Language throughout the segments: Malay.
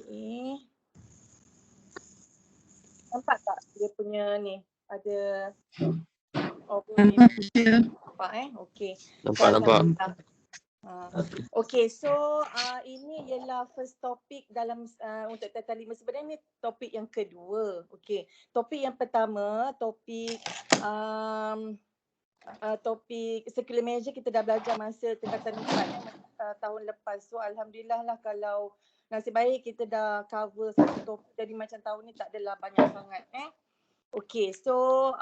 Okay. Nampak tak dia punya ni ada overview? Nampak Okay. Nampak. Okay, so ini ialah first topik dalam untuk Tata 5. Sebenarnya ni topik yang kedua. Okay, topik yang pertama, topik topik circular measure kita dah belajar masa tingkatan 4 tahun lepas. So alhamdulillah lah kalau nasib baik kita dah cover satu topik, jadi macam tahun ni tak adalah banyak sangat. Okay, so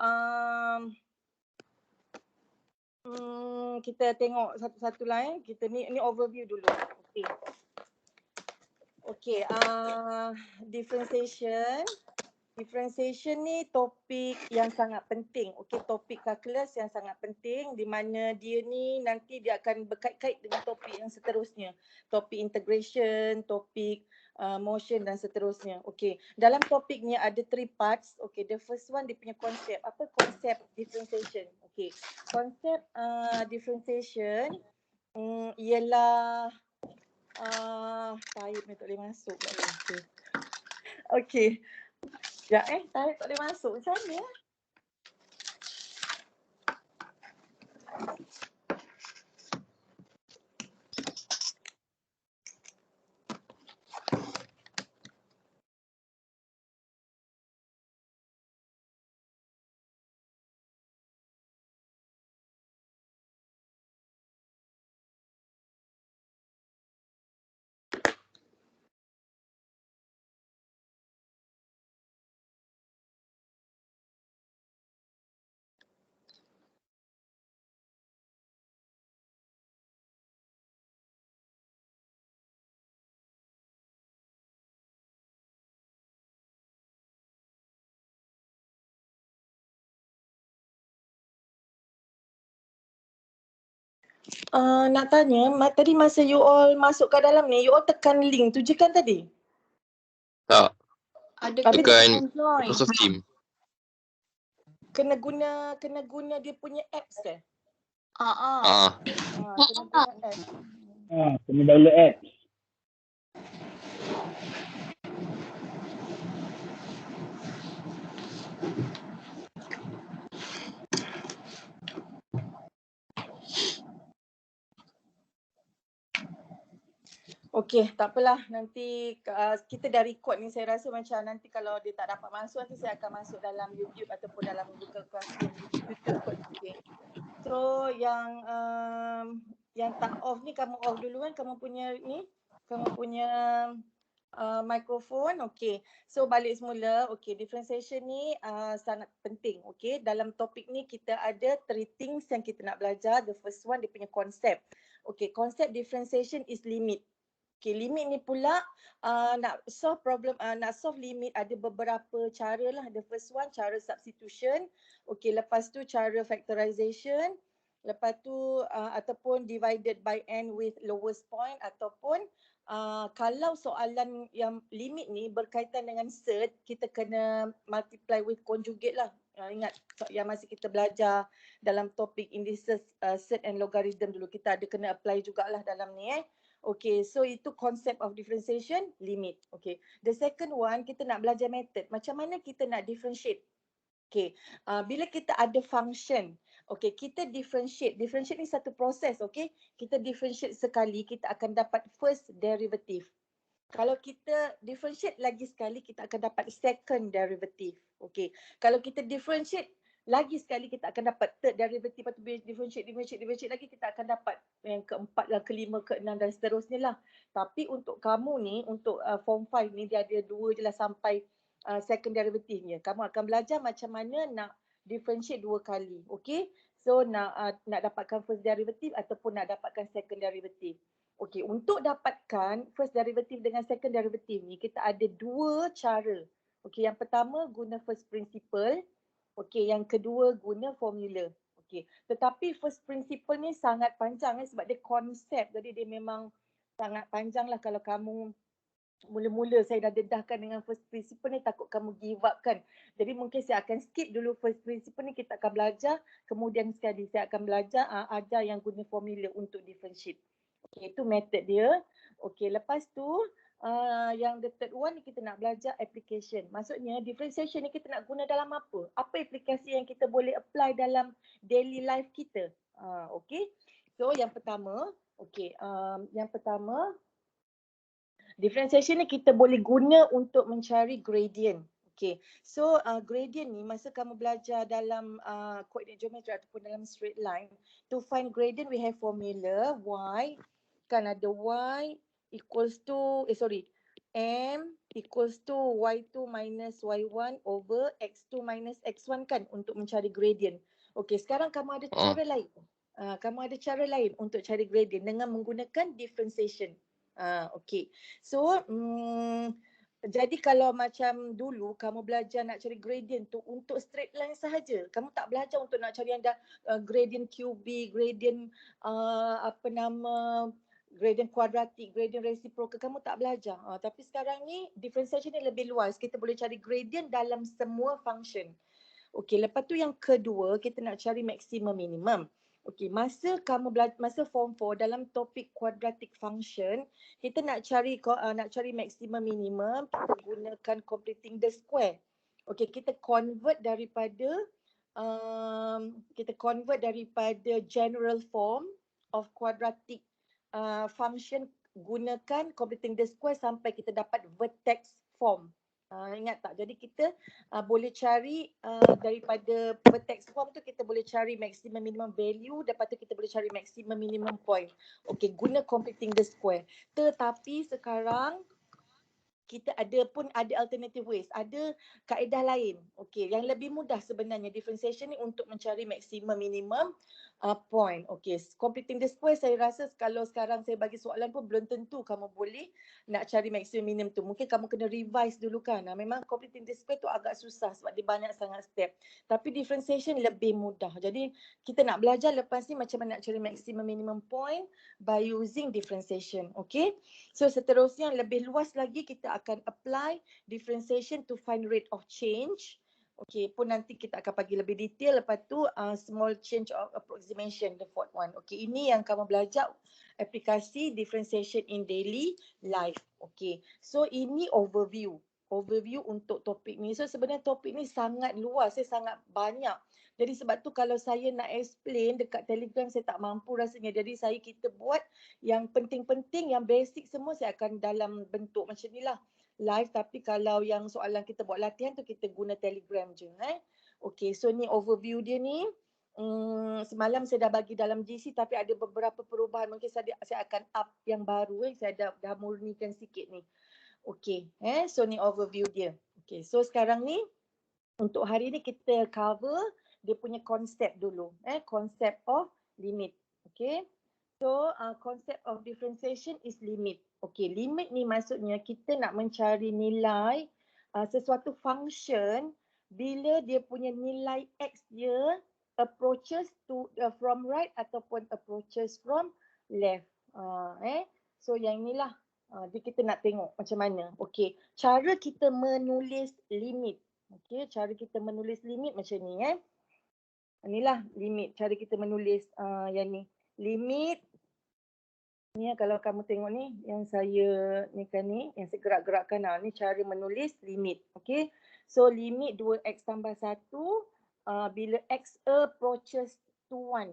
kita tengok satu-satu lah. Kita ni overview dulu. Okay, differentiation ni topik yang sangat penting. Okay, topik kalkulus yang sangat penting di mana dia ni nanti dia akan berkait-kait dengan topik yang seterusnya. Topik integration, topik motion dan seterusnya. Okay, dalam topik ni ada 3 parts. Okay, the first one dia punya konsep. Apa konsep differentiation? Okay, konsep differentiation ialah tarik ni tak boleh masuk. Okay. Ya tarik tak boleh masuk. Macam mana? Nak tanya, tadi masa you all masuk ke dalam ni, you all tekan link tu je kan tadi? Tak. Ada Tekan Microsoft Team. Kena guna dia punya apps ke? Kena guna apps. Kena download apps. Okey, tak apalah. Nanti kita dah record ni, saya rasa macam nanti kalau dia tak dapat masuk, nanti saya akan masuk dalam YouTube ataupun dalam Google Classroom YouTube kot. Okay. So yang tak off ni, kamu off dulu kan, kamu punya mikrofon. Okay, so balik semula. Okay, differentiation ni sangat penting. Okay, dalam topik ni kita ada 3 things yang kita nak belajar. The first one dia punya konsep. Okay, konsep differentiation is limit. Okay, limit ni pula nak solve problem, nak solve limit ada beberapa cara lah. The first one cara substitution. Okay, lepas tu cara factorization. Lepas tu ataupun divided by n with lowest point, ataupun kalau soalan yang limit ni berkaitan dengan surd, kita kena multiply with conjugate lah. Ingat yang masih kita belajar dalam topik indices surd and logarithm dulu, kita ada kena apply jugalah dalam ni Okay, so itu concept of differentiation, limit. Okay, the second one kita nak belajar method. Macam mana kita nak differentiate? Okay, bila kita ada function, okay, kita differentiate. Differentiate ni satu proses, okay. Kita differentiate sekali, kita akan dapat first derivative. Kalau kita differentiate lagi sekali, kita akan dapat second derivative. Okay, kalau kita differentiate lagi sekali, kita akan dapat third derivative. Lepas tu differentiate lagi, kita akan dapat yang keempat, yang kelima, keenam dan seterusnya lah. Tapi untuk kamu ni, untuk form 5 ni, dia ada 2 je lah sampai second derivative-nya. Kamu akan belajar macam mana nak differentiate 2 kali. Okay, so nak dapatkan first derivative ataupun nak dapatkan second derivative. Okay, untuk dapatkan first derivative dengan second derivative ni, kita ada 2 cara. Okay, yang pertama guna first principle. Okay, yang kedua guna formula. Okay, tetapi first principle ni sangat panjang sebab dia konsep. Jadi dia memang sangat panjang lah kalau kamu mula-mula saya dah dedahkan dengan first principle ni, takut kamu give up kan. Jadi mungkin saya akan skip dulu first principle ni, kita akan belajar. Kemudian sekali saya akan belajar ajar yang guna formula untuk differentiate. Okay, itu method dia. Okay, lepas tu yang the third one ni kita nak belajar application. Maksudnya differentiation ni kita nak guna dalam apa? Apa aplikasi yang kita boleh apply dalam daily life kita? Okay, so yang pertama, differentiation ni kita boleh guna untuk mencari gradient. Okay, so gradient ni masa kamu belajar dalam coordinate geometry ataupun dalam straight line, to find gradient we have formula y, kan ada y equals to, m equals to y2 minus y1 over x2 minus x1 kan, untuk mencari gradient. Okay, sekarang kamu ada cara lain. Kamu ada cara lain untuk cari gradient dengan menggunakan differentiation. Okay. So, jadi kalau macam dulu kamu belajar nak cari gradient tu untuk straight line sahaja. Kamu tak belajar untuk nak cari yang dah gradient cubic, gradient gradient kuadratik, gradient reciprocal. Kamu tak belajar. Tapi sekarang ni differentiation ni lebih luas. Kita boleh cari gradient dalam semua function. Okay, lepas tu yang kedua kita nak cari maximum minimum. Okay, masa kamu masa form 4 dalam topik quadratic function, kita nak cari maximum minimum, kita gunakan completing the square. Okay, kita convert daripada general form of quadratic function, gunakan completing the square sampai kita dapat vertex form. Ingat tak? Jadi kita boleh cari daripada vertex form tu, kita boleh cari maximum minimum value, lepas tu kita boleh cari maximum minimum point. Okay, guna completing the square. Tetapi sekarang kita ada alternative ways, ada kaedah lain. Okay, yang lebih mudah sebenarnya differentiation ni untuk mencari maximum minimum point. Okay, completing the square saya rasa kalau sekarang saya bagi soalan pun belum tentu kamu boleh nak cari maximum minimum tu. Mungkin kamu kena revise dulu kan. Memang completing the square tu agak susah sebab dia banyak sangat step. Tapi differentiation lebih mudah. Jadi kita nak belajar lepas ni macam mana nak cari maximum minimum point by using differentiation. Okay, so seterusnya lebih luas lagi kita akan apply differentiation to find rate of change. Okay, pun nanti kita akan bagi lebih detail. Lepas tu small change of approximation, the fourth one. Okay, ini yang kamu belajar aplikasi differentiation in daily life. Okay, so ini overview untuk topik ni. So sebenarnya topik ni sangat luas, sangat banyak. Jadi sebab tu kalau saya nak explain dekat Telegram saya tak mampu rasanya. Jadi kita buat yang penting-penting, yang basic semua saya akan dalam bentuk macam ni lah, live. Tapi kalau yang soalan kita buat latihan tu kita guna Telegram je. Okay, so ni overview dia ni. Semalam saya dah bagi dalam GC tapi ada beberapa perubahan. Mungkin saya akan up yang baru. Saya dah murnikan sikit ni. Okay, so ni overview dia. Okay, so sekarang ni untuk hari ni kita cover dia punya konsep dulu. Konsep of limit. Okay, so concept of differentiation is limit. Okay, limit ni maksudnya kita nak mencari nilai sesuatu function bila dia punya nilai x dia approaches to from right ataupun approaches from left. So yang inilah kita nak tengok macam mana. Okay, cara kita menulis limit. Okay, cara kita menulis limit macam ni. Inilah limit, cara kita menulis yang ni. Limit ni kalau kamu tengok ni yang saya yang saya gerak-gerakkan ni cara menulis limit. Okay, so limit 2x tambah 1 bila x approaches to 1.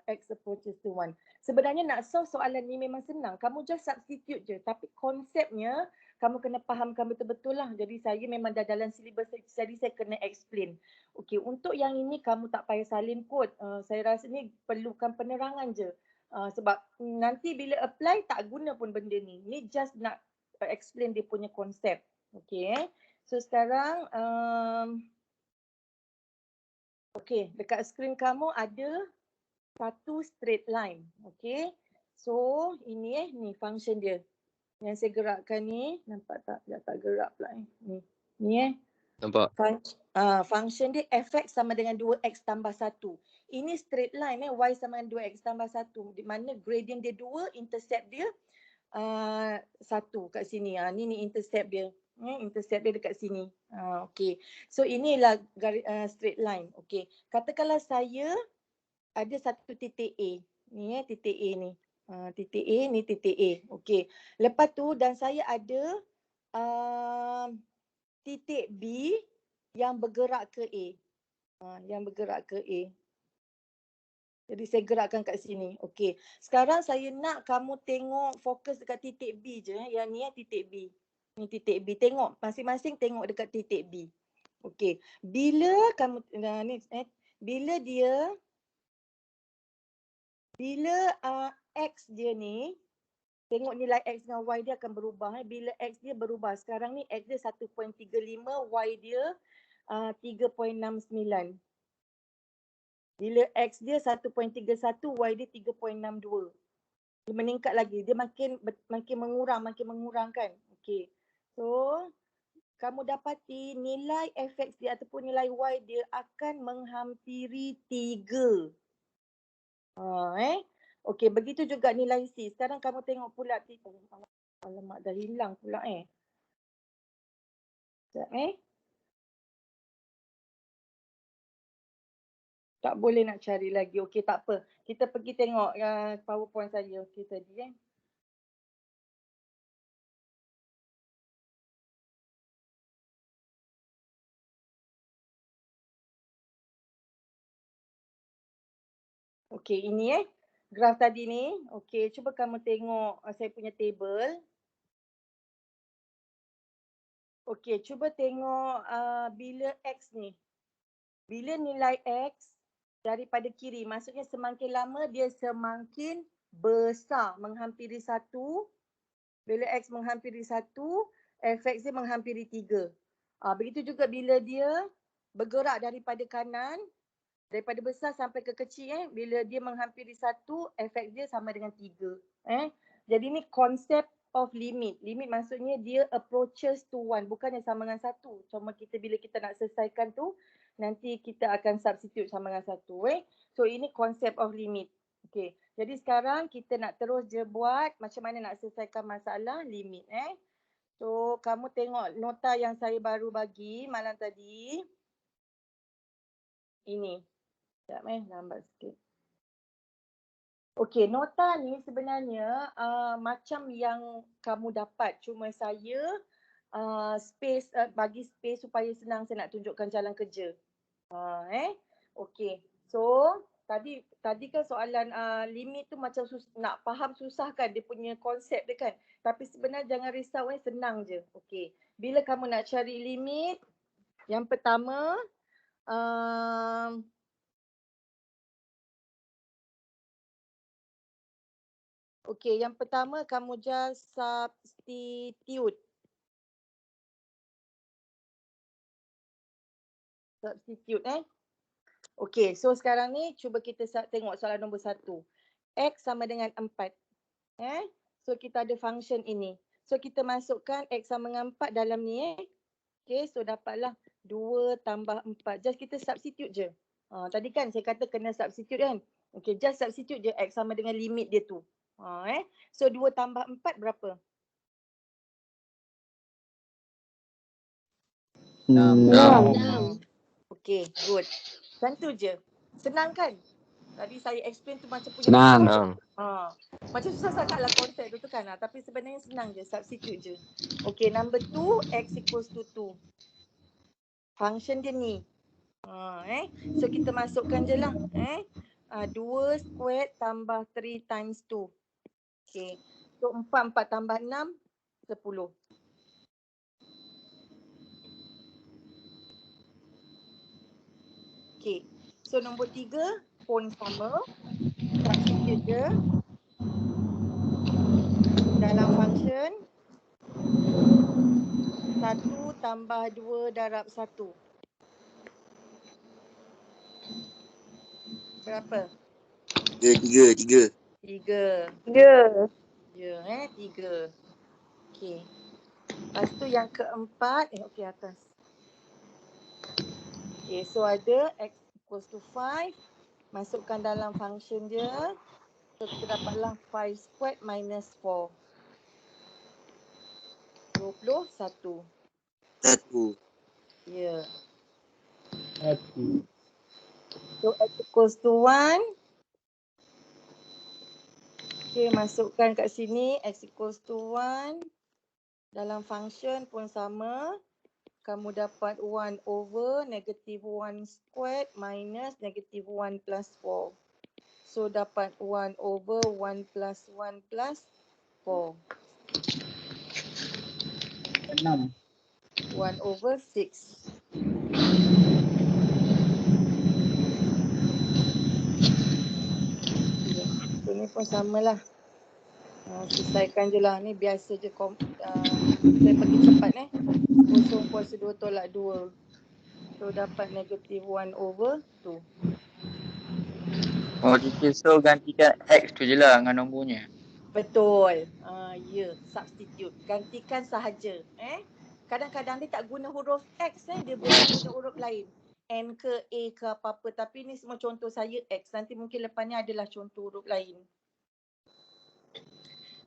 X approaches to 1. Sebenarnya nak solve soalan ni memang senang. Kamu just substitute je. Tapi konsepnya kamu kena fahamkan betul-betul lah. Jadi saya memang dah dalam syllabus, jadi saya kena explain. Okay, untuk yang ini kamu tak payah salin kod. Saya rasa ni perlukan penerangan je. Sebab nanti bila apply tak guna pun benda ni. Ni just nak explain dia punya konsep. Okay, so sekarang okay, dekat skrin kamu ada satu straight line. Okay, so ini ni function dia yang saya gerakkan ni. Nampak tak? Dah tak gerak pula ni Nampak? Function dia fx sama dengan 2x tambah 1. Ini straight line y sama dengan 2x tambah 1. Di mana gradient dia 2, intercept dia 1 kat sini. Ni intercept dia. Intercept dia dekat sini. Okay. So inilah straight line. Okay. Katakanlah saya ada satu titik A. Ni titik A ni. Titik A ni titik A. Okay. Lepas tu dan saya ada titik B yang bergerak ke A. Yang bergerak ke A. Jadi saya gerakkan kat sini. Okey. Sekarang saya nak kamu tengok fokus dekat titik B je. Yang ni titik B. Ni titik B. Tengok masing-masing tengok dekat titik B. Okey. Bila kamu bila X dia ni, tengok nilai X dengan Y dia akan berubah. Bila X dia berubah. Sekarang ni X dia 1.35, Y dia 3.69. Bila X dia 1.31, Y dia 3.62. Dia meningkat lagi. Dia makin mengurang kan. Okey. So, kamu dapati nilai fx dia ataupun nilai y dia akan menghampiri 3. Okey, begitu juga nilai c. Sekarang kamu tengok pula. Alamak, dah hilang pula Sekejap Tak boleh nak cari lagi. Okey, tak apa. Kita pergi tengok PowerPoint saya. Okey tadi Okey, ini graf tadi ni. Okey, cuba kamu tengok saya punya table. Okey, cuba tengok bila X ni. Bila nilai X daripada kiri, maksudnya semakin lama dia semakin besar, menghampiri 1. Bila X menghampiri 1, fx dia menghampiri 3. Begitu juga bila dia bergerak daripada kanan, daripada besar sampai ke kecil, bila dia menghampiri 1, fx dia sama dengan 3. Jadi ni konsep of limit. Limit maksudnya dia approaches to 1, bukannya sama dengan 1. Cuma bila kita nak selesaikan tu, nanti kita akan substitute sama dengan 1. So ini konsep of limit. Okay. Jadi sekarang kita nak terus je buat macam mana nak selesaikan masalah limit. So kamu tengok nota yang saya baru bagi malam tadi. Ini. Sekejap lambat sikit. Okey, nota ni sebenarnya macam yang kamu dapat. Cuma saya bagi space supaya senang saya nak tunjukkan jalan kerja. Okey. So, tadi kan soalan limit tu macam nak faham susah kan dia punya konsep dia kan. Tapi sebenarnya jangan risau senang je. Okey. Bila kamu nak cari limit, yang pertama okey, yang pertama kamu just substitute. Okey, so sekarang ni cuba kita tengok soalan nombor 1. X sama dengan 4. So kita ada function ini. So kita masukkan X sama dengan 4 dalam ni Okey, so dapatlah 2 tambah 4. Just kita substitute je. Tadi kan saya kata kena substitute kan. Okey, just substitute je X sama dengan limit dia tu. So 2 tambah 4 berapa? 6. Okey, good. Macam tu je. Senang kan? Tadi saya explain tu macam punya Senang. macam susah sangatlah konsep tu kan. Tapi sebenarnya senang je. Substitute je. Okey, number 2, X equals to 2. Function dia ni. So kita masukkan je lah. 2 squared tambah 3 times 2. Okey. So 4 tambah 6, 10. Okey. So nombor 3, pun sama. Substitute je. Dalam function 1 tambah 2 darab 1. Berapa? 3. 3. Ya, 3. Okey. Lepas tu yang keempat, okey atas. Okey, so ada X equals to 5. Masukkan dalam function dia. So kita dapatlah 5 squared minus 4. 21. 1. Ya. Satu. So x equals to 1. Okay, masukkan kat sini x equals to 1. Dalam function pun sama. Kamu dapat 1 over negative 1 squared minus negative 1 plus 4. So dapat 1 over 1 plus 1 plus 4. 6. 1 over 6. Ya, so ni pun samalah. Selesaikan je lah. Ni biasa je. Saya pergi cepat 0.2 tolak 2. So dapat negative 1 over 2. Oh, teacher, so gantikan X tu je lah dengan nombornya. Betul. Ya, substitute. Gantikan sahaja. Kadang-kadang dia tak guna huruf X, dia boleh guna huruf lain. N ke A ke apa-apa. Tapi ni semua contoh saya X. Nanti mungkin lepas ni adalah contoh huruf lain.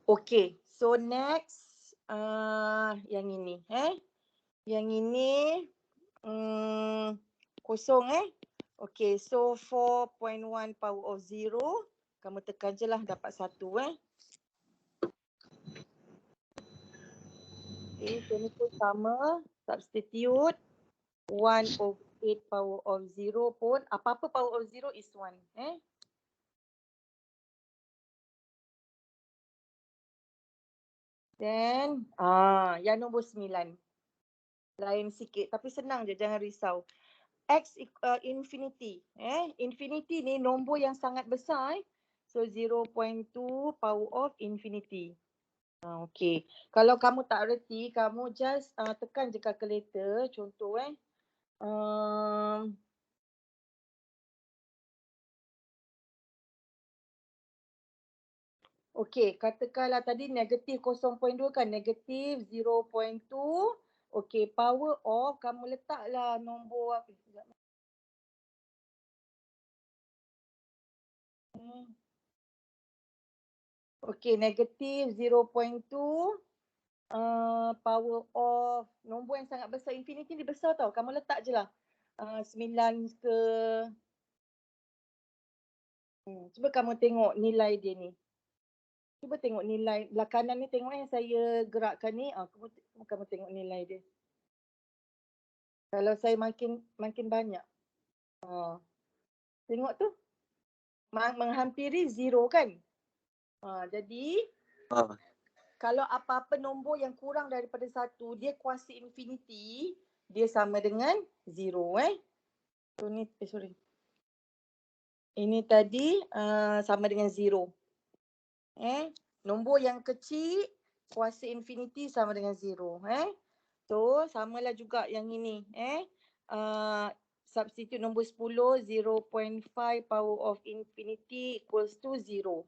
Okay, so next yang ini. Yang ini kosong Okay, so 4.1 power of 0. Kamu tekan je lah dapat 1 Okay, so ni pun sama. Substitute 1 over 8 power of 0 pun. Apa-apa power of 0 is 1. Then, yang nombor 9. Lain sikit. Tapi senang je, jangan risau. X infinity. Infinity ni nombor yang sangat besar. So 0.2 power of infinity. Okay. Kalau kamu tak reti, kamu just tekan je calculator. Contoh Okay, katakanlah tadi negatif 0.2 kan, negatif 0.2. Okay, power of kamu letaklah nombor apa? Okay, negatif 0.2 power of nombor yang sangat besar. Infinity ni besar tau. Kamu letak je lah 9 ke. Cuba kamu tengok nilai dia ni. Cuba tengok nilai belah kanan ni, tengok yang saya gerakkan ni. Kamu tengok nilai dia. Kalau saya makin banyak. Tengok tu. Menghampiri 0 kan? Jadi kalau apa-apa nombor yang kurang daripada 1, dia kuasa infinity, dia sama dengan 0 So ni sorry. Ini tadi sama dengan 0. Nombor yang kecil kuasa infinity sama dengan 0. So samalah juga yang ini. Substitute nombor 10, 0.5 power of infinity equals to 0.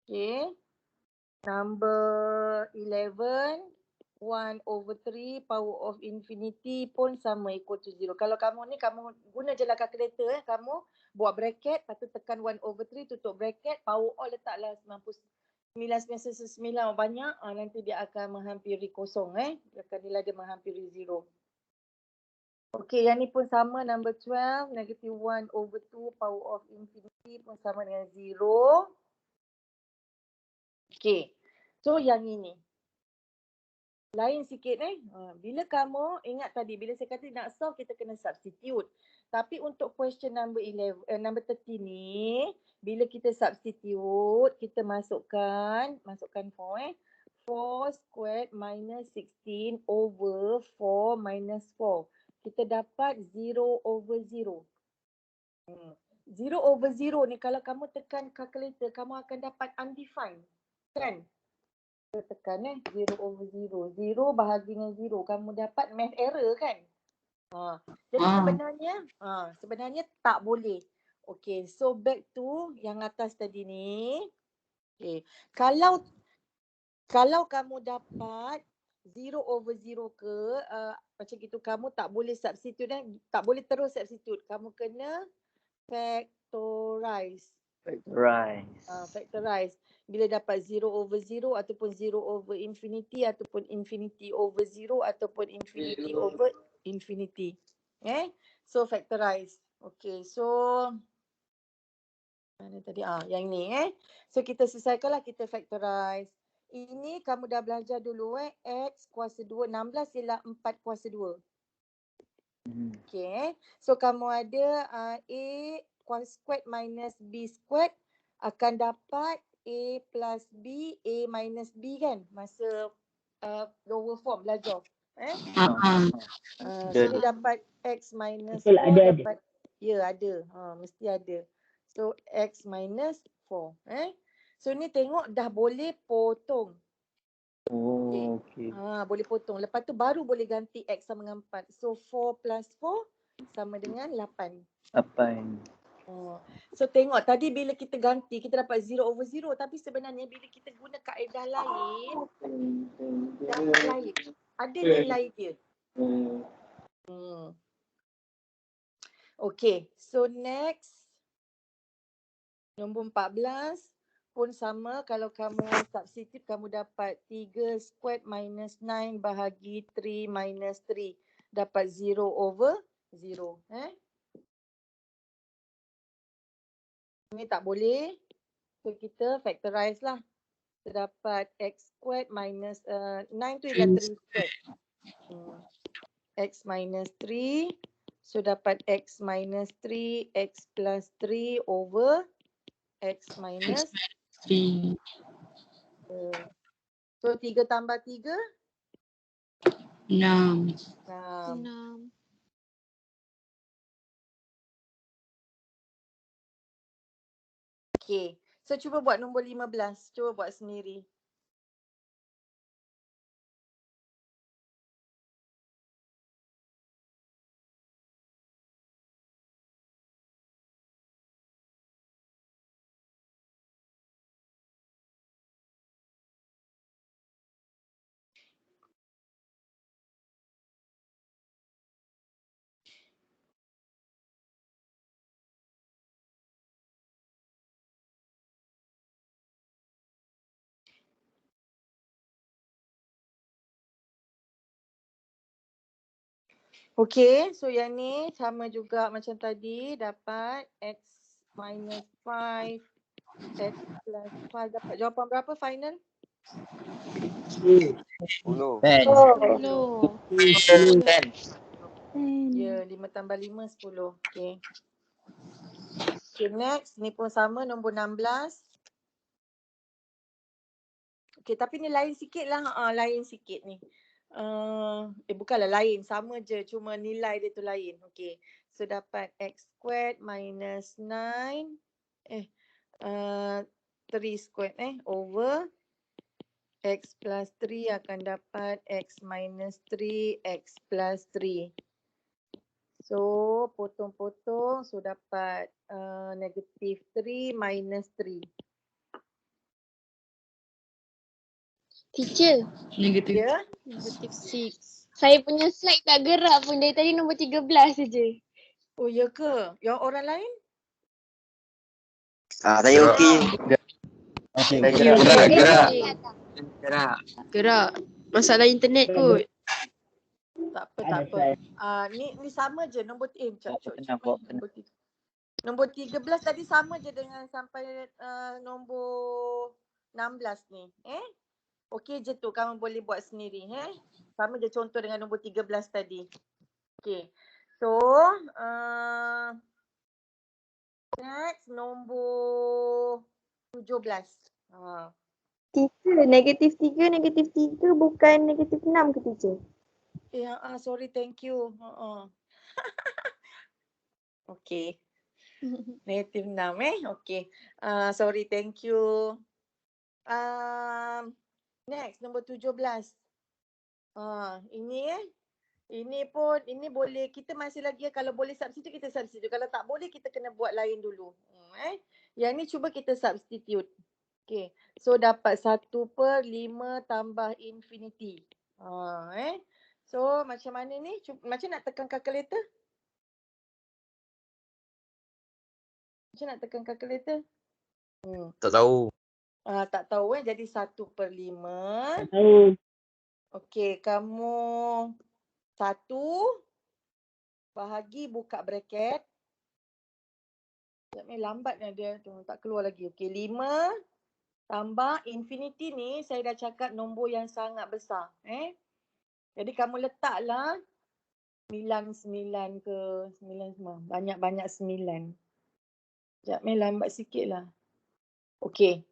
Okay. Number 11, 1 over 3 power of infinity pun sama equal to 0. Kalau kamu ni, kamu guna je lah calculator. Kamu buat bracket, lepas tu tekan 1 over 3, tutup bracket, power all letaklah 99.9 banyak. Nanti dia akan menghampiri kosong. Dia akan nilai dia menghampiri 0. Okay, yang ni pun sama. Number 12, negative 1 over 2 power of infinity pun sama dengan 0. Okay, so yang ini lain sikit bila kamu ingat tadi, bila saya kata nak solve, kita kena substitute. Tapi untuk question number 30 ni, bila kita substitute, kita masukkan 4 squared minus 16 over 4 minus 4. Kita dapat 0 over 0. 0 over 0 ni kalau kamu tekan calculator, kamu akan dapat undefined. Kan? Kita tekan 0 over 0. 0 bahagi dengan 0. Kamu dapat math error kan? Jadi sebenarnya tak boleh. Okay, so back to yang atas tadi ni. Okay. Kalau kamu dapat 0 over 0 ke macam gitu, kamu tak boleh substitute tak boleh terus substitute. Kamu kena factorize. Factorize. bila dapat 0/0 ataupun 0/infinity ataupun infinity over 0 ataupun infinity over infinity. So factorize. Okay, so mana tadi? Yang ni So kita selesaikanlah, kita factorize. Ini kamu dah belajar dulu X kuasa 2, 16 ialah 4 kuasa 2. Okay. So kamu ada A kuasa squared minus B squared akan dapat A plus B, A minus B kan? Masa lower form belajar. So ni dapat X minus 4 Betul, ada. dapat. Ya ada. Mesti ada. So X minus 4. So ni tengok dah boleh potong. Oh, okay. Boleh potong. Lepas tu baru boleh ganti X sama dengan 4. So 4 plus 4 sama dengan 8. Apa ini? So tengok tadi bila kita ganti kita dapat 0/0 tapi sebenarnya bila kita guna kaedah lain dapat lain. Ada nilai dia. Okay. So next nombor 14 pun sama, kalau kamu substitute kamu dapat 3 squared minus 9 bahagi 3 minus 3 dapat 0/0. Ini tak boleh. So kita factorize lah. Terdapat x squared minus 9 tu ialah 3 squared. X minus 3. So dapat x minus 3 x plus 3 over x minus 3. So 3 tambah 3 6. 6. Okay. So cuba buat nombor 15. Cuba buat sendiri. Okay, so yang ni sama juga macam tadi, dapat x minus 5, x plus 5, dapat jawapan berapa final? 10. 10. Low. 10. Ya, 5 tambah 5, 10. Okay. Okay, next. Ni pun sama, nombor 16. Okay, tapi ni lain sikit lah. Lain sikit ni. Bukanlah lain, sama je, cuma nilai dia tu lain. Okay, so dapat x squared minus 9 3 squared over x plus 3 akan dapat x minus 3 x plus 3. So potong-potong, so dapat negative 3 minus 3. Teacher, Negatif. Ya? negative 6. Saya punya slide tak gerak pun dari tadi nombor 13 saja. Oh ya ke? Yang orang lain? Saya okey. Gerak. Masalah internet kot. Tak apa. Ni sama je nombor nombor 13 tadi sama je dengan sampai nombor 16 ni. Okey je tu, kamu boleh buat sendiri. Sama je contoh dengan nombor 13 tadi. Okey. So, next nombor 17. Teacher, negatif 3 bukan negatif 6 ke teacher? Sorry, thank you. Okey. Negatif 6 Okey. Sorry, thank you. Next, nombor 17. Ini pun, ini boleh, kita masih lagi kalau boleh substitute, kita substitute. Kalau tak boleh, kita kena buat lain dulu. Yang ni cuba kita substitute. Okay, so dapat 1/5 tambah infinity. So macam mana ni? Macam nak tekan calculator? Macam nak tekan calculator? Tak tahu. Tak tahu jadi 1/5. Tak tahu. Okey, kamu 1 bahagi buka bracket. Sekejap ni lambatnya dia tu, tak keluar lagi. Okey, 5 tambah infinity ni saya dah cakap nombor yang sangat besar. Jadi kamu letaklah 9 ke 9 semua. Banyak-banyak 9. Sekejap ni lambat sikit lah. Okey.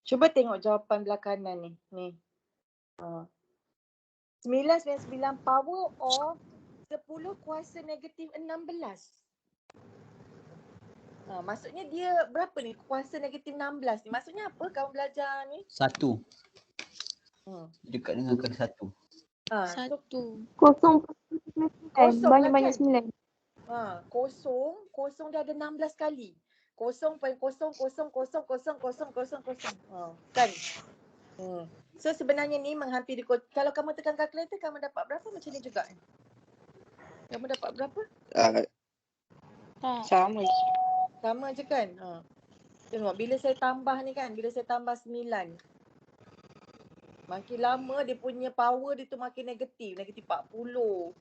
Cuba tengok jawapan belah kanan ni. Ni. 999 power of 10 kuasa negatif 16. Maksudnya dia berapa ni kuasa negatif 16 ni? Maksudnya apa kamu belajar ni? 1. Hmm. Dekat dengan angka 1. So, 1. Kosong kosong lah banyak-banyak kan? 9. Kosong dia ada 16 kali. 0.0000000. Kan? So sebenarnya ni menghampiri kalau kamu tekan kalkulator kamu dapat berapa macam ni juga? Kamu dapat berapa? Tak. Sama. Sama je kan? Tengok bila saya tambah ni kan, bila saya tambah 9. Makin lama dia punya power dia tu makin negatif 40.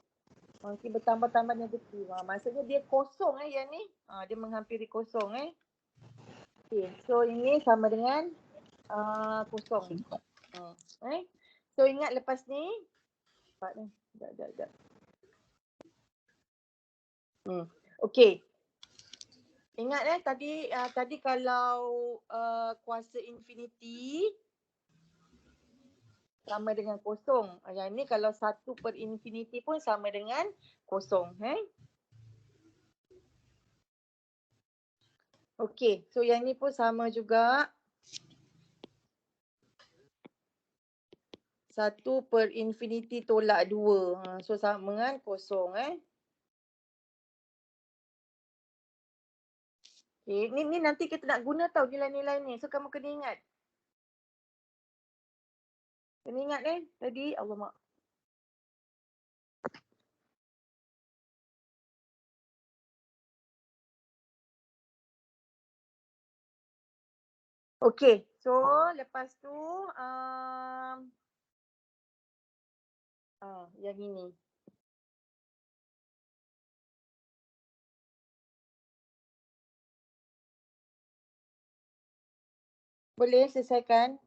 Makin bertambah-tambah negatif. Maksudnya dia kosong yang ni. Dia menghampiri kosong Okay, so ini sama dengan kosong. So ingat lepas ni. Sekejap. Okay. Ingat tadi kalau kuasa infinity sama dengan kosong. Yang ni kalau 1/infinity pun sama dengan kosong. Okay, so yang ni pun sama juga. 1/infinity tolak 2. So sama dengan kosong. Okay, ni nanti kita nak guna tau nilai-nilai ni. So kamu kena ingat. Kena ingat tadi. Alamak. Okay, so lepas tu yang ini. Boleh selesaikan?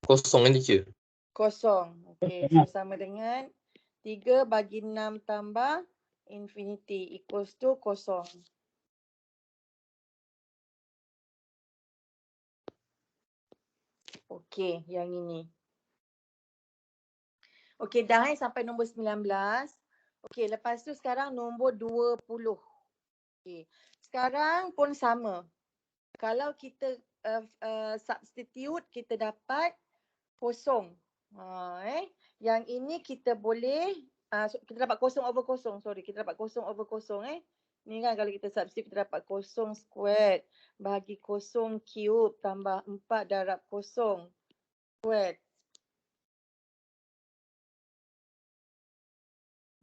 Kosong kan teacher? Kosong. Okay, so sama dengan 3 bagi 6 tambah infinity equals to kosong. Okay, yang ini. Okay, dah sampai nombor 19. Okay, lepas tu sekarang nombor 20. Okay, sekarang pun sama. Kalau kita substitute, kita dapat kosong. Yang ini kita boleh, kita dapat kosong over kosong. Sorry, kita dapat kosong over kosong. Ni kan kalau kita substitute, kita dapat kosong squared bagi kosong cube tambah 4 darab kosong squared.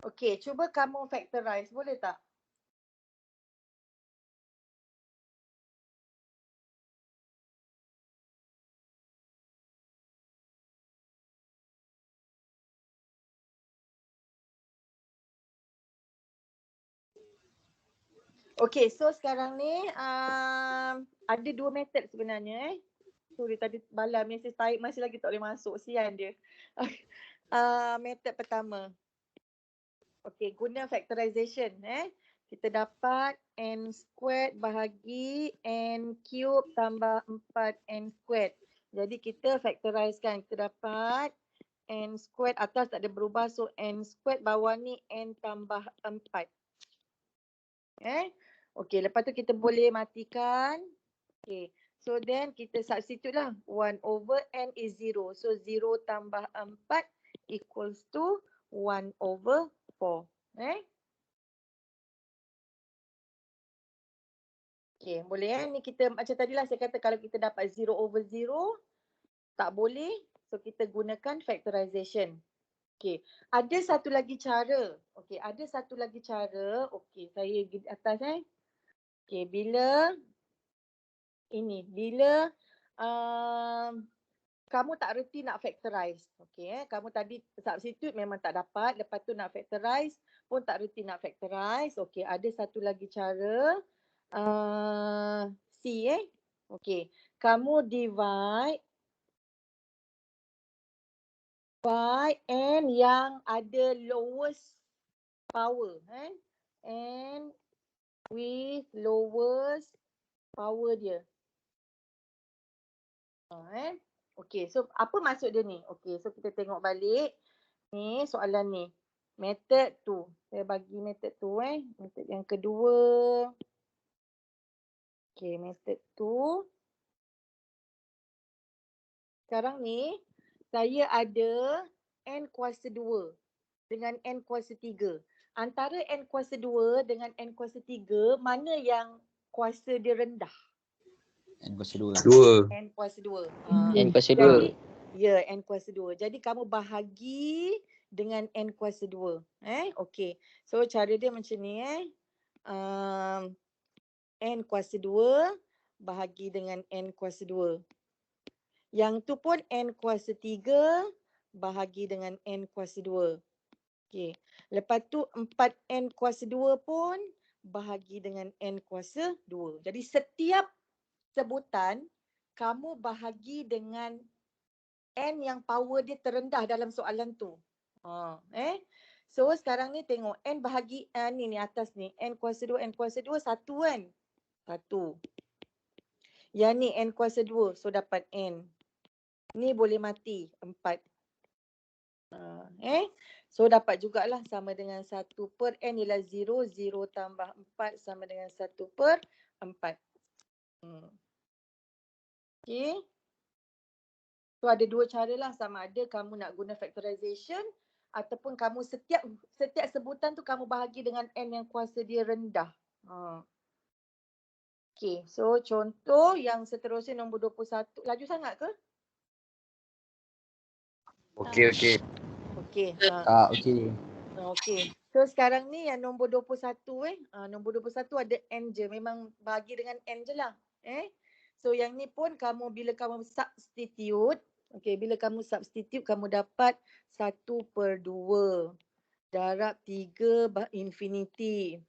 Okay, cuba kamu factorize. Boleh tak? Okay, so sekarang ni ada 2 method sebenarnya. Sorry, tadi Bala mesej tarik masih lagi tak boleh masuk. Sian dia. Method pertama. Okay, guna factorization. Kita dapat n squared bahagi n cube tambah 4n squared. Jadi kita factorize kan. Kita dapat n squared atas tak ada berubah. So n squared bawah ni n tambah 4. Okay, lepas tu kita boleh matikan. Okay, so then kita substitute lah. 1 over n is 0. So 0 tambah 4 equals to 1 over 4. Okay, boleh ni kita macam tadilah saya kata kalau kita dapat 0 over 0, tak boleh. So kita gunakan factorization. Okey. Ada satu lagi cara. Okey, ada satu lagi cara. Okey, saya pergi di atas Okey, bila kamu tak reti nak factorize. Okey, kamu tadi substitute memang tak dapat, lepas tu nak factorize pun tak reti nak factorize. Okey, ada satu lagi cara. C Okey, kamu divide by n yang ada lowest power n with lowest power dia. Okey, so apa maksud dia ni? Okey, so kita tengok balik ni soalan ni. Method tu. Saya bagi method tu Method yang kedua. Okey, method tu. Sekarang ni saya ada n kuasa 2 dengan n kuasa 3. Antara n kuasa 2 dengan n kuasa 3, mana yang kuasa dia rendah? N kuasa 2. N kuasa 2. N kuasa 2. Jadi, ya, n kuasa 2. Jadi kamu bahagi dengan n kuasa 2. Okey. So cara dia macam ni n kuasa 2 bahagi dengan n kuasa 2. Yang tu pun n kuasa 3 bahagi dengan n kuasa 2. Okey. Lepas tu 4n kuasa 2 pun bahagi dengan n kuasa 2. Jadi setiap sebutan kamu bahagi dengan n yang power dia terendah dalam soalan tu. So sekarang ni tengok n bahagi ni atas ni n kuasa 2 1 kan? 1. Yang ni n kuasa 2, so dapat n. Ni boleh mati 4. So dapat jugalah sama dengan 1 per n ialah 0. 0 tambah 4 sama dengan 1 per 4. Okay. So ada dua cara lah, sama ada kamu nak guna factorization ataupun kamu setiap sebutan tu kamu bahagi dengan n yang kuasa dia rendah. Okay, so contoh yang seterusnya nombor 21. Laju sangat ke? Okey. Okay. Okey. Okay. So sekarang ni yang nombor 21 nombor 21 ada n je. Memang bahagi dengan n je lah. So yang ni pun bila kamu substitute, bila kamu substitute kamu dapat 1 per 2 darab 3 infinity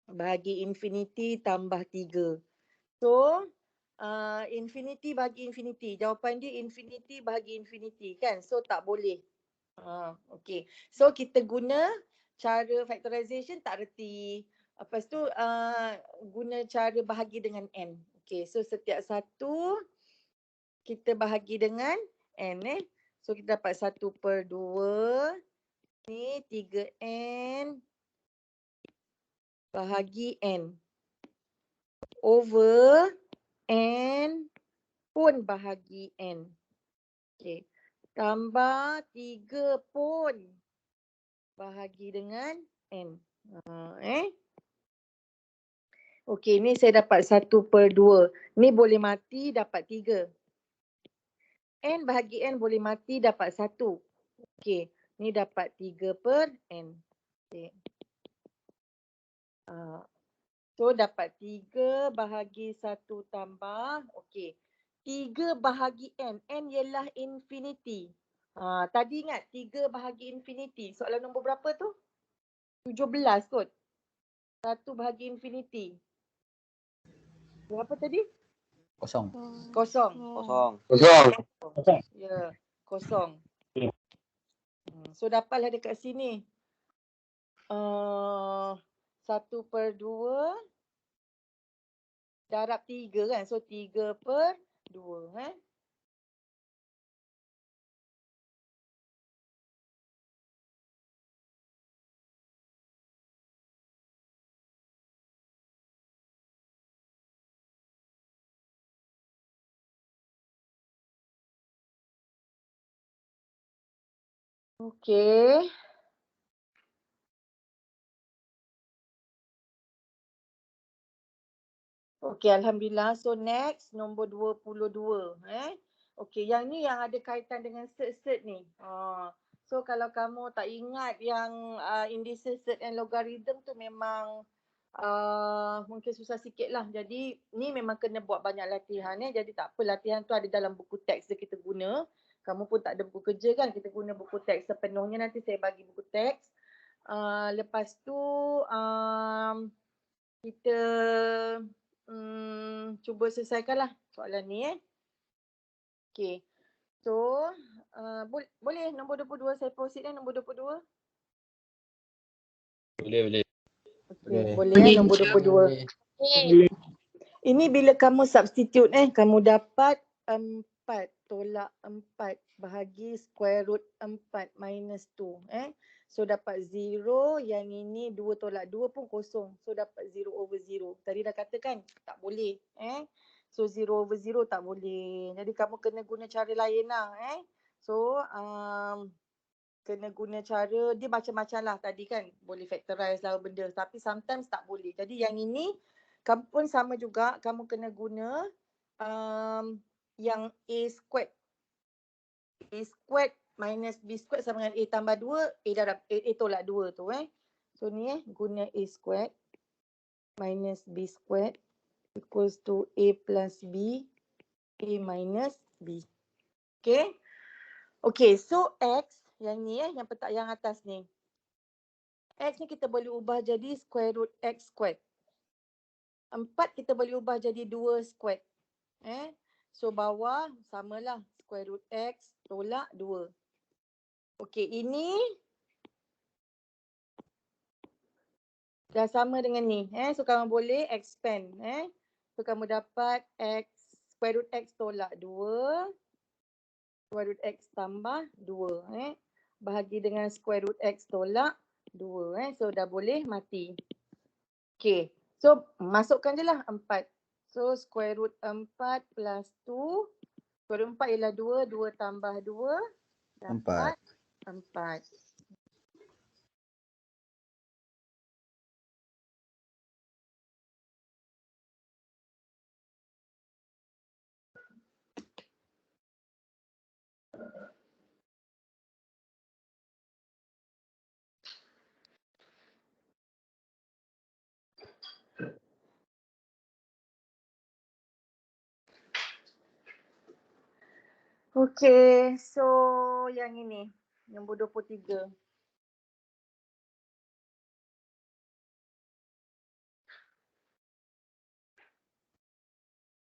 bahagi infinity tambah 3. So infinity bagi infinity. Jawapan dia infinity bagi infinity kan. So tak boleh. Okay. So kita guna cara factorization tak reti. Lepas tu guna cara bahagi dengan n. Okay. So setiap satu kita bahagi dengan n So kita dapat 1 per 2. Ni 3n bahagi n. Over n pun bahagi n. Okay. Tambah 3 pun bahagi dengan n. Okey, ni saya dapat 1 per 2. Ni boleh mati dapat 3. N bahagi n boleh mati dapat 1. Okey, ni dapat 3 per n. Okay. So dapat 3 bahagi 1 tambah. Okey. 3 bahagi n. N ialah infinity. Tadi ingat 3 bahagi infinity. Soalan nombor berapa tu? 17 kot. 1 bahagi infinity. Berapa tadi? Kosong. Ya, kosong. So dapatlah dekat sini. 1 per 2 darab 3 kan. So 3 per 2 Okey. Okey, alhamdulillah. So next nombor 22 Okey, yang ni yang ada kaitan dengan cert ni. So kalau kamu tak ingat yang indices, set and logarithm tu memang mungkin susah sikit lah. Jadi ni memang kena buat banyak latihan jadi tak apa, latihan tu ada dalam buku teks yang kita guna. Kamu pun tak ada buku kerja kan, kita guna buku teks sepenuhnya, nanti saya bagi buku teks. Lepas tu kita cuba selesaikanlah soalan ni Okay. So boleh nombor 22 saya proceed nombor 22. Boleh. Okay, boleh nombor 22. Okay. Ini bila kamu substitute kamu dapat 4 tolak 4 bahagi square root 4 minus 2 So dapat 0, yang ini 2 tolak 2 pun kosong. So dapat 0 over 0. Tadi dah katakan tak boleh So 0 over 0 tak boleh. Jadi kamu kena guna cara lain lah So kena guna cara, dia macam-macam lah tadi kan. Boleh factorize lah benda, tapi sometimes tak boleh. Jadi yang ini kamu pun sama juga, kamu kena guna yang A squared. A squared minus B squared sama dengan A tambah 2, A tolak 2 tu So ni guna A squared minus B squared equals to A plus B, A minus B. Okay. Okay, so X yang ni yang atas ni. X ni kita boleh ubah jadi square root X squared. 4 kita boleh ubah jadi 2 squared. So bawah samalah square root X tolak 2. Okey, ini dah sama dengan ni. So kamu boleh expand. So kamu dapat X square root X tolak 2. Square root X tambah 2. Bahagi dengan square root X tolak 2. So dah boleh mati. Okey. So masukkan je lah 4. So square root 4 plus 2. Square root 4 ialah 2. 2 tambah 2. Dapat 4. Okey, so yang ini nombor 23.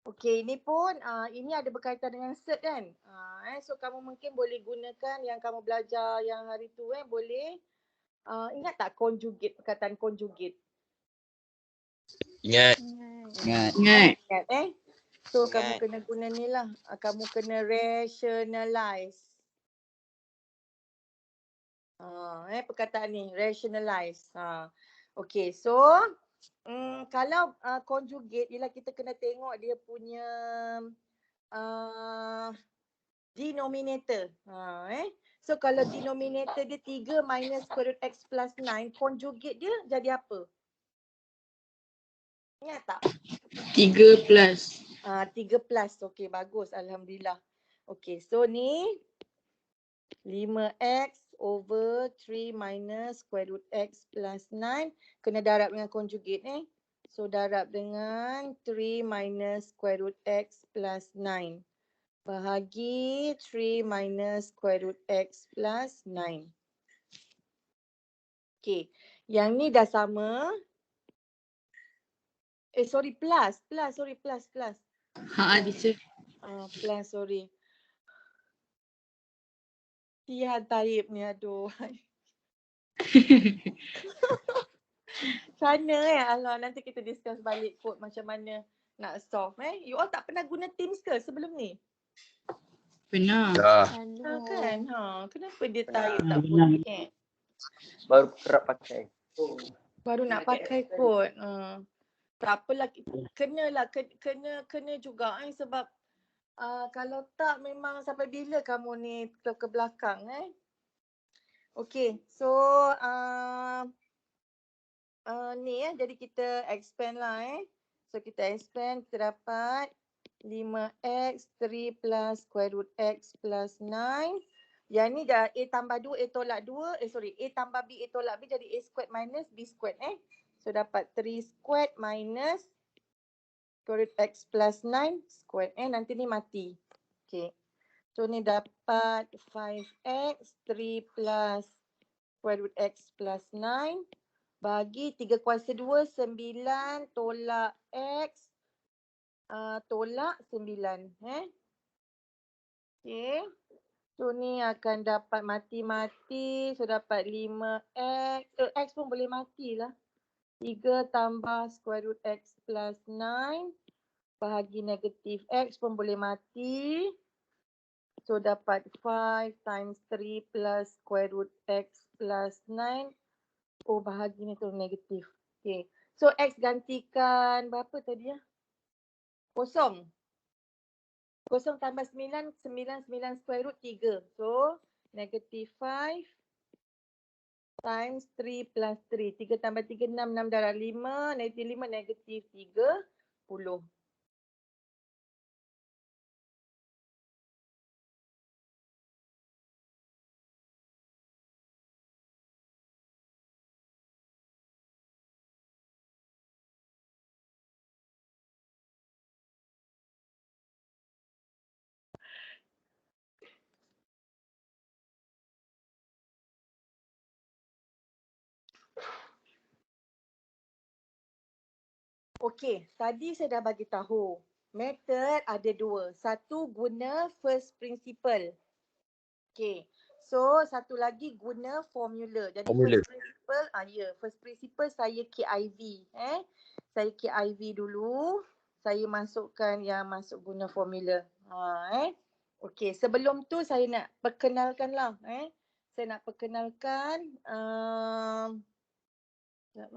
Okey, ini pun ini ada berkaitan dengan set kan. So kamu mungkin boleh gunakan yang kamu belajar yang hari tu boleh. Ingat tak conjugate, perkataan conjugate? Ingat. Ingat. So Ingat. kamu kena guna ni lah. Kamu kena rationalize. Perkataan ni, rationalize. Okay, so kalau conjugate ialah kita kena tengok dia punya denominator. So kalau denominator dia 3 minus square root X plus 9, conjugate dia jadi apa? Ingat tak? 3 plus. 3 plus. Okey, bagus. Alhamdulillah. Okey, so ni 5x over 3 minus square root X plus 9. Kena darab dengan conjugate So darab dengan 3 minus square root X plus 9. Bahagi 3 minus square root X plus 9. Okey, yang ni dah sama. Plus. Teacher. Plus, sorry. Sihan Taib ni, aduh. Sana Allah, nanti kita discuss balik kod macam mana nak solve You all tak pernah guna Teams ke sebelum ni? Benar. Dah. Kan? Kenapa dia Pernah. Taib tak boleh Baru kerap pakai. Baru nak pakai kod. Tak apalah, kena juga sebab kalau tak memang sampai bila kamu ni ke belakang Okay, so ni jadi kita expand lah So kita expand, kita dapat 5x 3 plus square root X plus 9 Yang ni dah A tambah 2, A tolak 2. A tambah B, A tolak B jadi A squared minus B squared So dapat 3 squared minus square root X plus 9 squared nanti ni mati. Okay. So ni dapat 5X 3 plus square root X plus 9 bagi 3 kuasa 2 9 tolak X tolak 9 Okay. So ni akan dapat mati-mati. So dapat 5X. X pun boleh matilah. 3 tambah square root X plus 9 bahagi negatif X pun boleh mati. So dapat 5 times 3 plus square root X plus 9. Oh bahagi ni tu negatif. Okay. So X gantikan berapa tadi ya? Kosong. Kosong tambah 9, 9 square root 3. So, negatif 5 times 3 plus 3. 3 tambah 3, 6, 6 darab 5. Negatif 5, negatif 30. Okey, tadi saya dah bagi tahu. Method ada dua. Satu guna first principle. Okey. So satu lagi guna formula. Jadi first principle saya KIV Saya KIV dulu. Saya masukkan yang masuk guna formula. Okey, sebelum tu saya nak perkenalkan lah Saya nak perkenalkan sekejap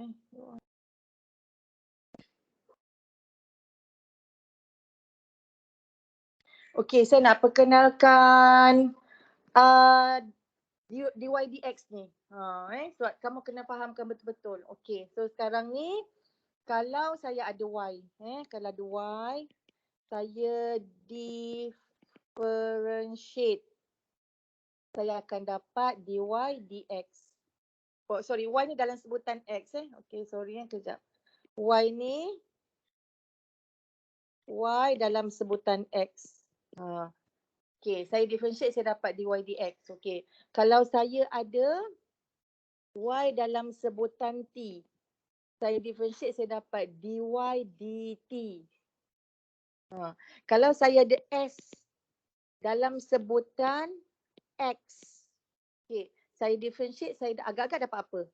Okey, saya nak perkenalkan dydx ni. So kamu kena fahamkan betul-betul. Okey, so sekarang ni kalau saya ada y, kalau ada y, saya differentiate. Saya akan dapat dy dx. Oh, sorry, y ni dalam sebutan x Okey, sorry kejap. Y ni y dalam sebutan x. Okay, saya differentiate, saya dapat dy dx. Okay, kalau saya ada y dalam sebutan t, saya differentiate, saya dapat dy dt. Kalau saya ada s dalam sebutan x, okay, saya differentiate, saya agak-agak dapat apa?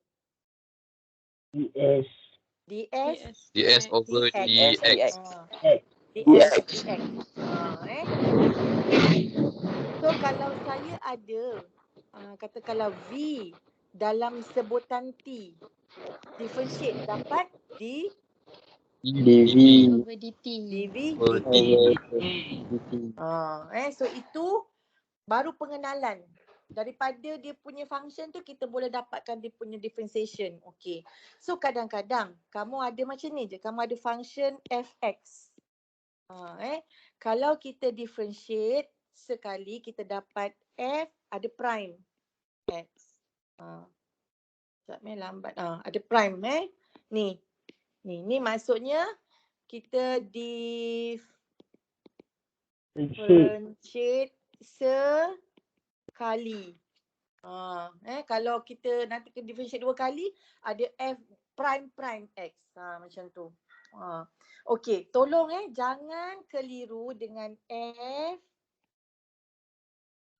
DS. DS over dx. dx. dx dx. So kalau saya ada katakanlah v dalam sebutan t, differentiate dapat dv. Over dt. dv over dt. dt. So itu baru pengenalan. Daripada dia punya function tu kita boleh dapatkan dia punya differentiation. Okay. So kadang-kadang kamu ada macam ni je. Kamu ada function fx. Kalau kita differentiate sekali kita dapat f ada prime x. Sekejap lambat. Ada prime Ni. Ni maksudnya kita differentiate sekali. Kalau kita nanti kita differentiate dua kali ada f prime x. Macam tu. Okey, tolong jangan keliru dengan f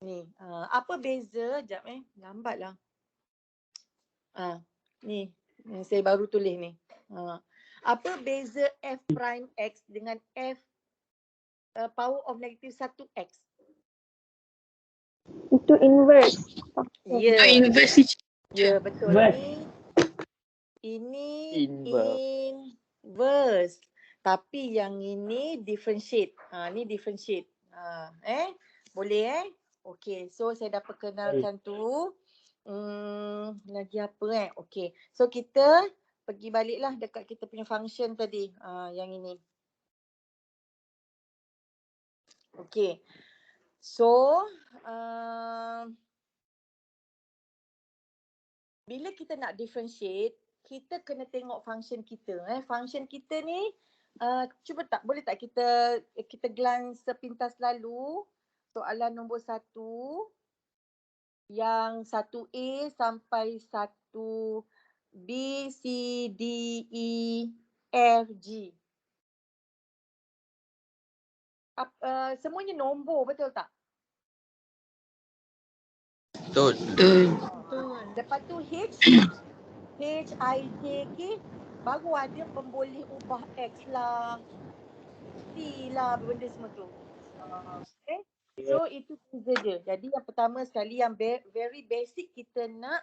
ni. Apa beza? Jap lambatlah. Ni saya baru tulis ni. Apa beza f prime x dengan f power of negative 1x? Itu inverse. Ya. Inverse. Ya, betul. Ini inverse. Tapi yang ini differentiate. Ni differentiate. Boleh Okey, so saya dah perkenalkan tu. Lagi apa Okey. So kita pergi baliklah dekat kita punya function tadi. Yang ini. Okey. So bila kita nak differentiate, kita kena tengok function kita. Function kita ni, boleh tak kita glance sepintas lalu soalan nombor 1 yang 1A sampai 1B, C, D, E, F, G. Semuanya nombor, betul tak? Betul. Lepas tu H, I, J, K, baru ada pemboleh ubah X lah, T lah, benda semua tu. Okay. So itu tiga je. Jadi yang pertama sekali yang very basic kita nak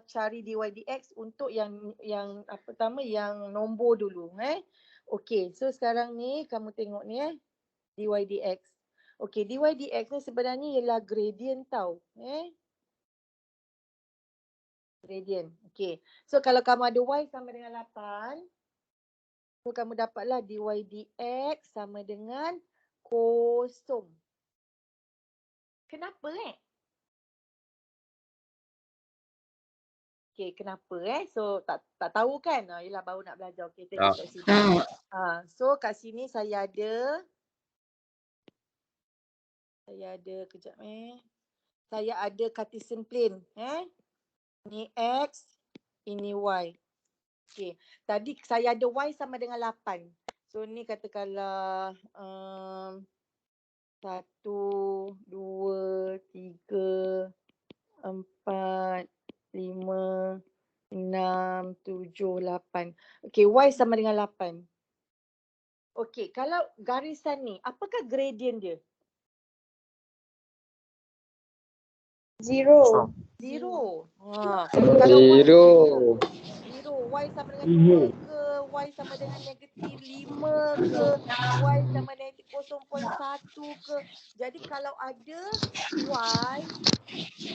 cari dy dx untuk yang pertama yang nombor dulu. Okay, so sekarang ni kamu tengok ni dy dx. Okay, dy dx ni sebenarnya ialah gradient tau. Gradient. Okay, so kalau kamu ada y sama dengan 8, so kamu dapatlah dy dx sama dengan 0. Kenapa Okay, kenapa So tak tahu kan? Yelah baru nak belajar. Okay, tengok kat sini. So kat sini saya ada kejap saya ada Cartesian plane. Ni X, ini Y. Okay, tadi saya ada Y sama dengan 8. So ni katakanlah 1, 2, 3, 4, 5, 6, 7, 8. Okay, Y sama dengan 8. Okay, kalau garisan ni, apakah gradient dia? Zero. Kalau Zero. Y sama dengan 2 ke, Y sama dengan negatif 5 ke, Y sama dengan 0.1 ke. Jadi kalau ada Y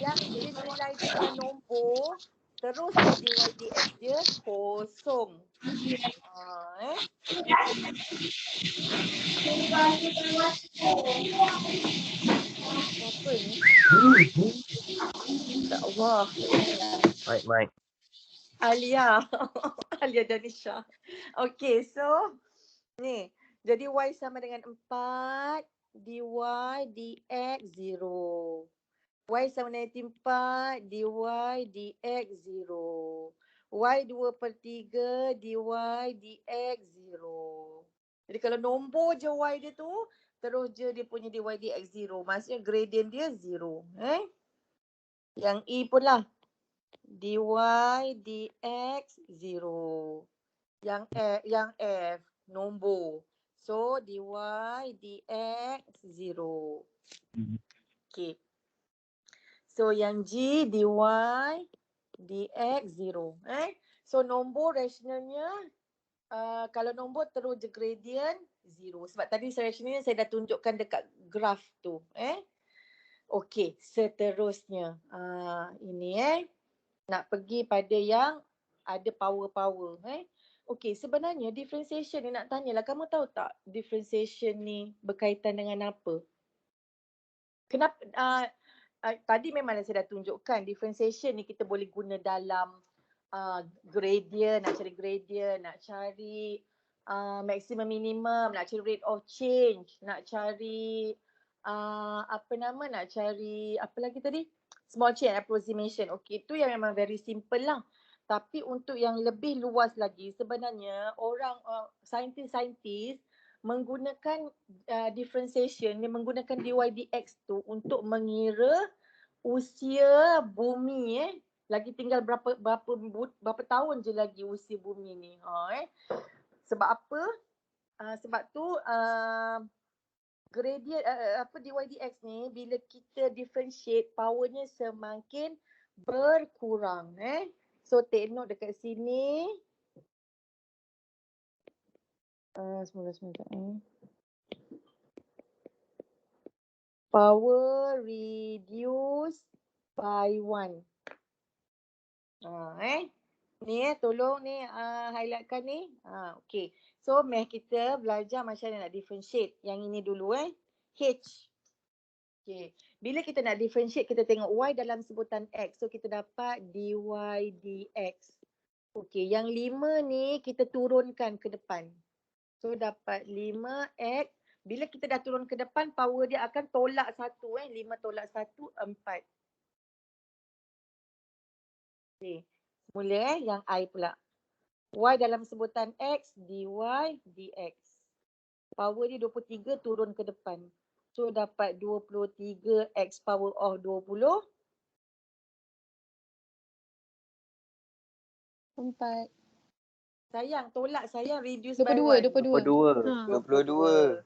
yang dia nilai dia dengan nombor, terusnya dy dx dia 0. Apa ni? Ya Allah. Baik. Alia. Alia Danisha. Okay, so ni. Jadi Y sama dengan 4, dy dx 0. Y sama dengan 4, dy dx 0. Y 2/3, dy dx 0. Jadi kalau nombor je Y dia tu, terus je dia punya dy dx 0. Maksudnya gradient dia 0. Yang E pun lah. Dy dx 0. Yang F nombor. So dy dx 0. Okay. So yang G dy dx 0. So nombor rasionalnya kalau nombor terus je gradient 0. Sebab tadi rasionalnya saya dah tunjukkan dekat graf tu. Okay, seterusnya. Ini nak pergi pada yang ada power. Okay, sebenarnya differentiation ni nak tanyalah, kamu tahu tak differentiation ni berkaitan dengan apa? Kenapa? Tadi memang saya dah tunjukkan differentiation ni kita boleh guna dalam gradient, nak cari gradient, nak cari maximum minimum, nak cari rate of change, nak cari nak cari apa lagi tadi? Small change approximation. Okay, itu yang memang very simple lah. Tapi untuk yang lebih luas lagi, sebenarnya orang saintis menggunakan differentiation, dia menggunakan dy dx tu untuk mengira usia bumi lagi tinggal berapa tahun je lagi usia bumi ni. Sebab apa? Sebab tu gradient dy dx ni bila kita differentiate powernya semakin berkurang. So take note dekat sini. Sebentar. Power reduced by 1. Ni tolong ni highlightkan ni. Okay. So kita belajar macam mana nak differentiate. Yang ini dulu H. Okay. Bila kita nak differentiate, kita tengok y dalam sebutan x. So kita dapat dy dx. Okay, yang 5 ni kita turunkan ke depan. So dapat 5x. Bila kita dah turun ke depan, power dia akan tolak 1. 5 tolak 1, 4. Okay. Mula yang I pula. Y dalam sebutan x, dy dx. Power dia 23 turun ke depan. So dapat 23 x power of 20. 4. Sayang, tolak sayang, reduce by 1. 22. 22.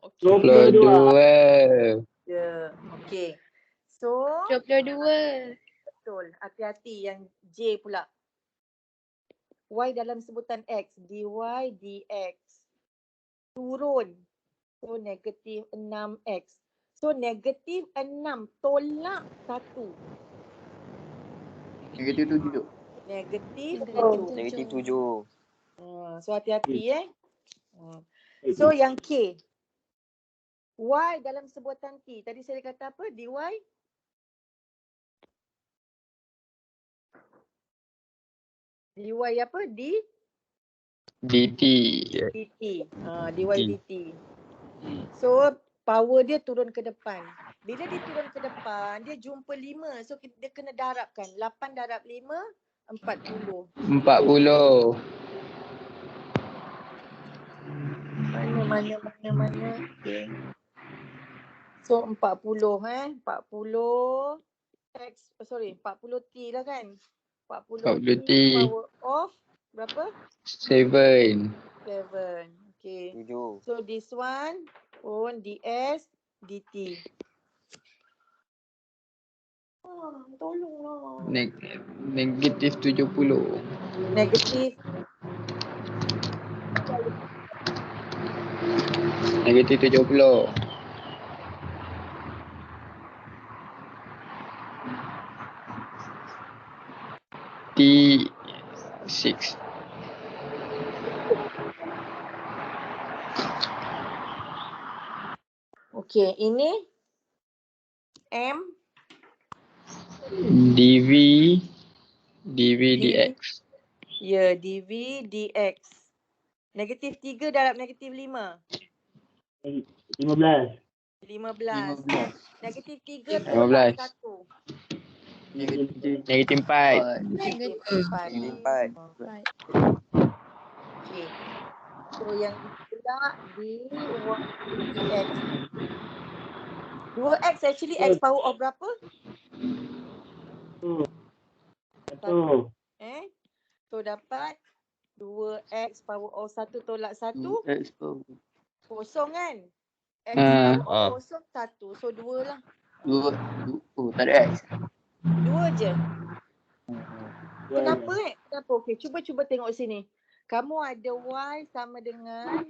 Okay. 22. Ya, okay. So, 22. betul. Hati-hati yang J pula. Y dalam sebutan X, dy dx. Turun. So, negatif 6x. So, negatif 6 tolak 1. Negatif 7. Negatif 7. Negatif 7. So, hati-hati So, yang K. Y dalam sebutan T. Tadi saya kata apa? dy? dy apa? DT. dt. Dy dt. So, power dia turun ke depan. Bila dia turun ke depan, dia jumpa 5. So, dia kena darabkan. 8 darab 5, 40. 40. Mana. Okay. So, 40 40 X, 40 T lah kan? 40 40 T. power of berapa? 7. 7. Okay. 7. So, this one pun ds dt. Tolonglah. Negatif 70. Negatif. Negatif 70. T6. Okay, ini M dv dx. ya, dv dx. Negatif 3 darab negatif 5. 15. 15. Negatif 3 15. tolak 1. Negatif 4. Negatif 4. Negatif 4. Okay. So yang pula dy dx. 2x actually x power of berapa? 1. So dapat 2x power of 1 tolak 1. Kosong kan? X power of kosong 1. So 2 lah. 2. Oh, tak ada X. 2 je. Kenapa Kenapa? Okay, cuba tengok sini. Kamu ada y sama dengan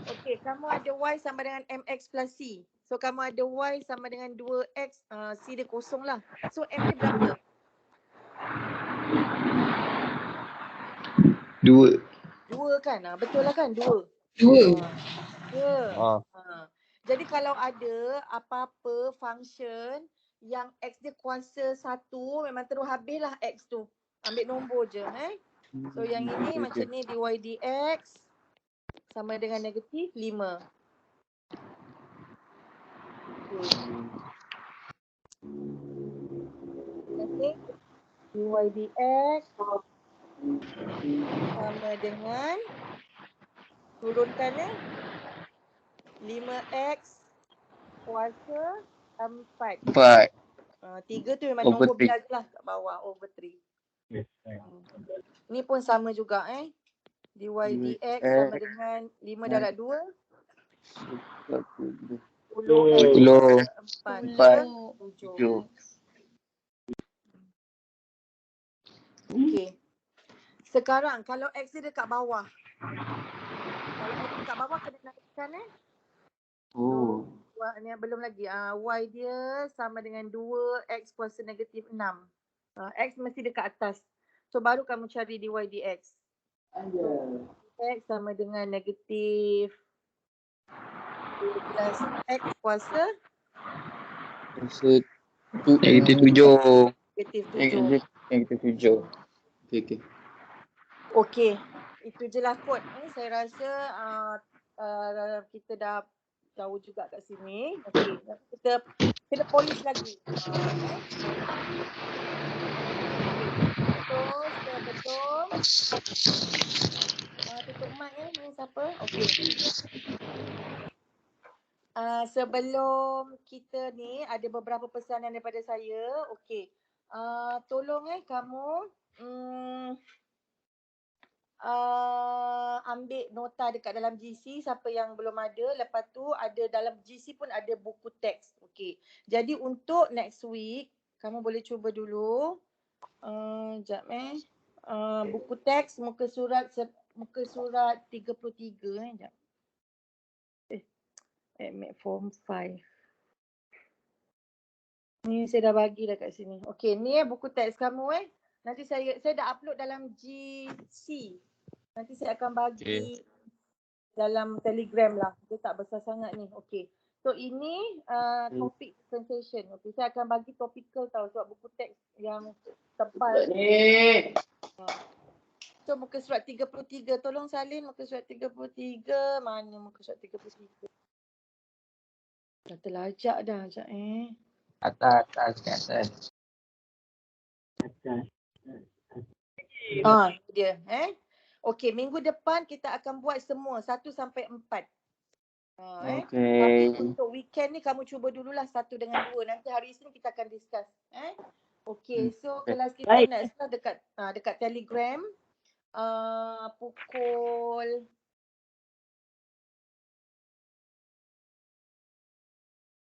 okay, kamu ada y sama dengan mx plus c. So kamu ada y sama dengan 2x, c dia kosong lah. So m dia berapa? 2. 2 kan? Betul lah kan? 2. 2. Ya. Jadi kalau ada apa-apa function yang x dia kuasa 1, memang terus habislah x tu. Ambil nombor je. So yang ini macam ni dy dx sama dengan negatif 5. Okay. Dy dx sama dengan turunkan 5x kuasa 4. 3 tu memang Over nombor 3. biasa lah kat bawah, over 3. Ni pun sama juga dy dx sama dengan 5 darab 2. 10 4 7. Okey. Sekarang kalau x dia dekat bawah. Kalau x dekat bawah kena naikkan ni belum lagi. Y dia sama dengan 2x kuasa negatif 6. X mesti dekat atas. So baru kamu cari dy dx. X sama dengan negatif 12 X kuasa Negatif 7. negatif 7. Negatif 7. Okay. Okey, itu je lah kot. Saya rasa kita dah jauh juga kat sini. Okey, kita polis lagi. Betul. Tutup mic ni siapa? Okey. Sebelum kita ni ada beberapa pesanan daripada saya. Okey. Tolong kamu ambil nota dekat dalam GC siapa yang belum ada. Lepas tu ada dalam GC pun ada buku teks. Okey. Jadi untuk next week kamu boleh cuba dulu. Sekejap buku teks muka surat 33 sekejap. Admit form 5. Ni saya dah bagi dah kat sini. Okey, ni buku teks kamu Nanti saya dah upload dalam GC. Nanti saya akan bagi dalam Telegram lah. Dia tak besar sangat ni. Okey. So ini topik presentation. Okey, saya akan bagi topikal tau sebab buku teks yang tebal. So muka surat 33. Tolong salin muka surat 33. Mana muka surat 33? Dah terlajak dah sekejap Atas. Dia Okey, minggu depan kita akan buat semua 1 sampai 4. Tapi untuk weekend ni kamu cuba dululah 1 dengan 2. Nanti hari Isnin kita akan discuss. Okey, so kelas kita next dekat Telegram pukul